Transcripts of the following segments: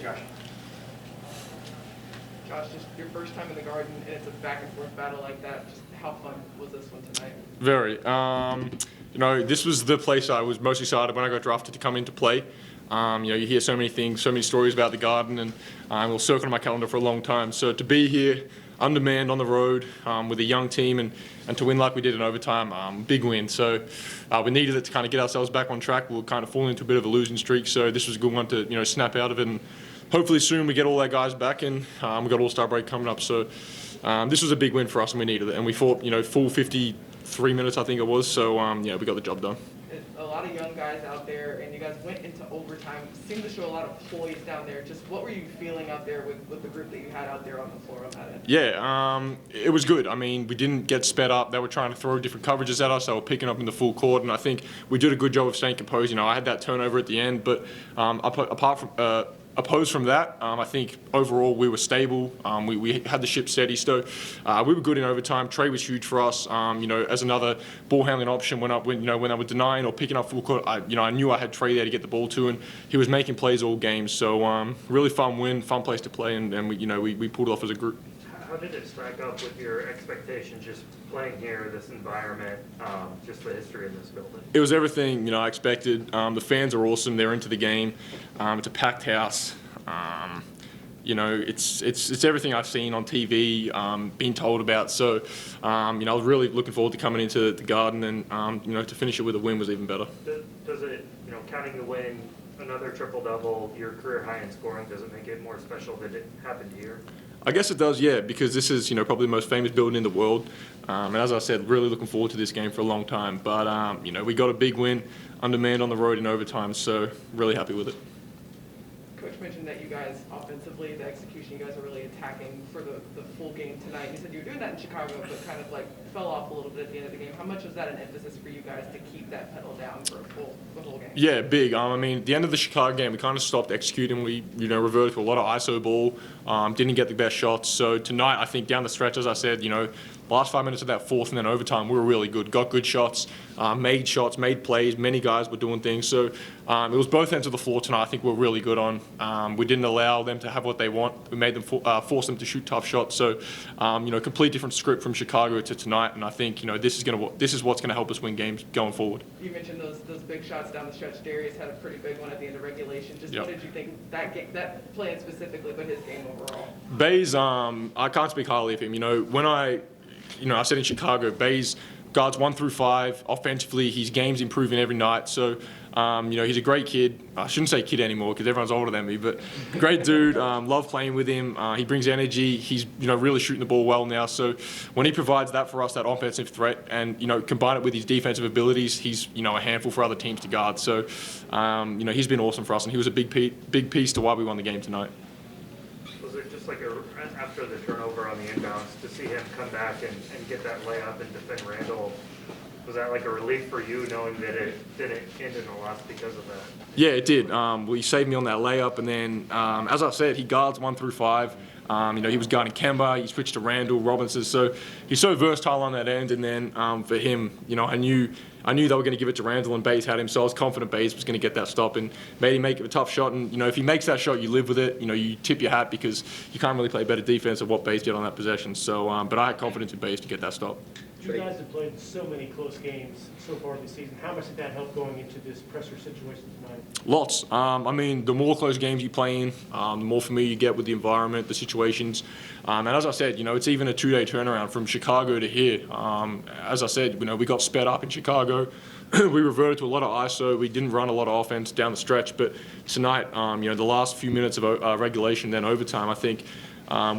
Josh. Josh, just your first time in the Garden, and it's a back-and-forth battle like that. Just how fun was this one tonight? Very. This was the place I was most excited when I got drafted to come into play. You hear so many things, so many stories about the Garden, and it was circling on my calendar for a long time. So to be here, undermanned on the road with a young team, and to win like we did in overtime, big win. So we needed it to kind of get ourselves back on track. We were kind of falling into a bit of a losing streak, so this was a good one to snap out of it. And hopefully soon we get all our guys back, and we got All-Star break coming up. So this was a big win for us, and we needed it. And we fought, full 53 minutes, I think it was. So we got the job done. A lot of young guys out there, and you guys went into overtime. Seemed to show a lot of poise down there. Just what were you feeling out there with the group that you had out there on the floor on that end? Yeah, it was good. I mean, we didn't get sped up. They were trying to throw different coverages at us. They were picking up in the full court, and I think we did a good job of staying composed. I had that turnover at the end, but opposed from that, I think overall we were stable. We had the ship steady, so we were good in overtime. Trey was huge for us. As another ball handling option when they were denying or picking up full court, I knew I had Trey there to get the ball to, and he was making plays all game. So really fun win, fun place to play, and we pulled it off as a group. How did it stack up with your expectations just playing here, this environment, just the history in this building? It was everything I expected. The fans are awesome. They're into the game. It's a packed house. It's everything I've seen on TV, been told about. So, I was really looking forward to coming into the Garden, and to finish it with a win was even better. Does it, counting the win, another triple-double, your career high in scoring, does it make it more special that it happened here? I guess it does, yeah, because this is, probably the most famous building in the world. And as I said, really looking forward to this game for a long time. But, we got a big win, undermanned on the road in overtime, so really happy with it. Coach mentioned that you guys, offensively, the execution, you guys are really attacking for the full game tonight. You said you were doing that in Chicago, but kind of fell off a little bit at the end of the game. How much was that an emphasis for you guys to keep that pedal down for the whole game? Yeah, big. At the end of the Chicago game, we kind of stopped executing. We, reverted to a lot of ISO ball, didn't get the best shots. So tonight, I think down the stretch, as I said, last 5 minutes of that fourth and then overtime, we were really good. Got good shots, made plays. Many guys were doing things. So it was both ends of the floor tonight. I think we're really good on. We didn't allow them to have what they want. We made them force them to shoot tough shots. So complete different script from Chicago to tonight. And I think this is what's going to help us win games going forward. You mentioned those big shots down the stretch. Darius had a pretty big one at the end of regulation. Just Yep. What did you think that game, that play in specifically, but his game overall? Bays, I can't speak highly of him. When I said in Chicago, Bays guards 1 through 5. Offensively, his game's improving every night. So, he's a great kid. I shouldn't say kid anymore because everyone's older than me, but great dude. Love playing with him. He brings energy. He's, really shooting the ball well now. So when he provides that for us, that offensive threat, and, combine it with his defensive abilities, he's, a handful for other teams to guard. So, he's been awesome for us, and he was a big piece to why we won the game tonight. Was it just after the turnover on the inbounds, to see him come back and get that layup and defend Randall, was that like a relief for you knowing that it didn't end in a loss because of that? Yeah, it did. He saved me on that layup, and then, as I said, he guards 1 through 5. He was guarding Kemba. He switched to Randall Robinson, so he's so versatile on that end. And then for him, I knew they were going to give it to Randall, and Bays had him, so I was confident Bays was going to get that stop and made him make it a tough shot. And if he makes that shot, you live with it. You tip your hat because you can't really play better defense than what Bays did on that possession. So, but I had confidence in Bays to get that stop. You guys have played so many close games so far this season. How much did that help going into this pressure situation tonight? Lots. The more close games you play in, the more familiar you get with the environment, the situations. And as I said, it's even a 2-day turnaround from Chicago to here. As I said, we got sped up in Chicago. We reverted to a lot of ISO. We didn't run a lot of offense down the stretch. But tonight, the last few minutes of regulation, then overtime, I think,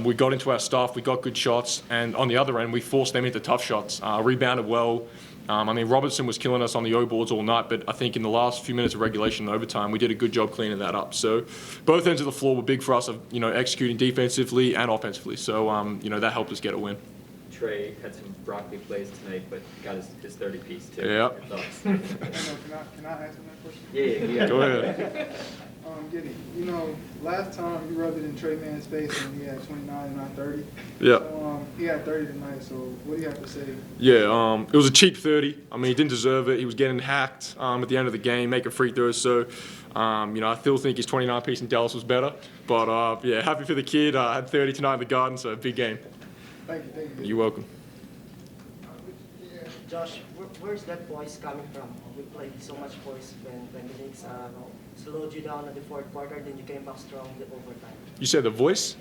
we got into our stuff, we got good shots, and on the other end, we forced them into tough shots, rebounded well. Robinson was killing us on the O-boards all night, but I think in the last few minutes of regulation and overtime, we did a good job cleaning that up. So both ends of the floor were big for us of, executing defensively and offensively. So, that helped us get a win. Trey had some broccoli plays tonight, but got his 30-piece too. Yeah. Can I ask him that question? Yeah. Go ahead. Giddey, you know, last time you rubbed it in Trey Mann's face and he had 29 and not 30. Yeah. So he had 30 tonight, so what do you have to say? Yeah, it was a cheap 30. I mean, he didn't deserve it. He was getting hacked at the end of the game, making free throws. So, I still think his 29 piece in Dallas was better. But, yeah, happy for the kid. I had 30 tonight in the Garden, so big game. Thank you. You're welcome. Josh, where's that poise coming from? We played so much poise when the Knicks slowed you down in the fourth quarter, then you came back strong in the overtime. You said the voice?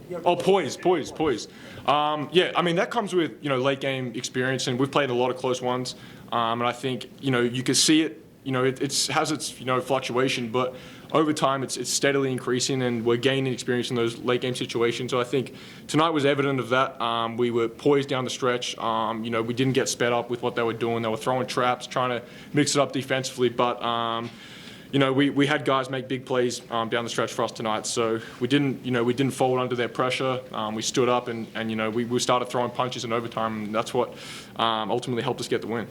Your Oh, poise. Yeah, I mean, that comes with, late game experience, and we've played a lot of close ones. And I think, you can see it, it has its, fluctuation, but over time it's steadily increasing, and we're gaining experience in those late game situations. So I think tonight was evident of that. We were poised down the stretch. We didn't get sped up with what they were doing. They were throwing traps, trying to mix it up defensively, but we had guys make big plays down the stretch for us tonight. So we didn't fold under their pressure. We stood up and we started throwing punches in overtime, and that's what ultimately helped us get the win.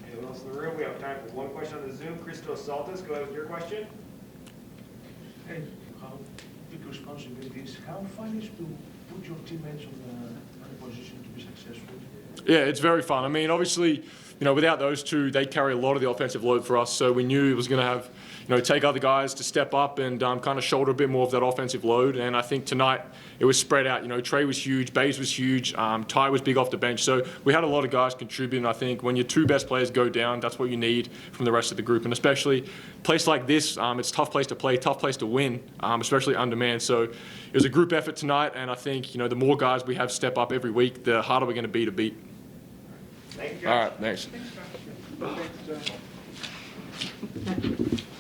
Anyone else in the room? We have time for one question on the Zoom. Christos Saltis, go ahead with your question. Hey, how big responsibility is, how fun is to put your teammates on the position to be successful? Yeah, it's very fun. I mean, obviously, without those two, they carry a lot of the offensive load for us. So we knew it was going to have, take other guys to step up and kind of shoulder a bit more of that offensive load. And I think tonight it was spread out. Trey was huge, Bays was huge, Ty was big off the bench. So we had a lot of guys contributing. I think when your two best players go down, that's what you need from the rest of the group. And especially a place like this, it's a tough place to play, tough place to win, especially under man. So it was a group effort tonight. And I think, the more guys we have step up every week, the harder we're going to be to beat. Thank you, Josh. All right, thanks. Thanks, Josh.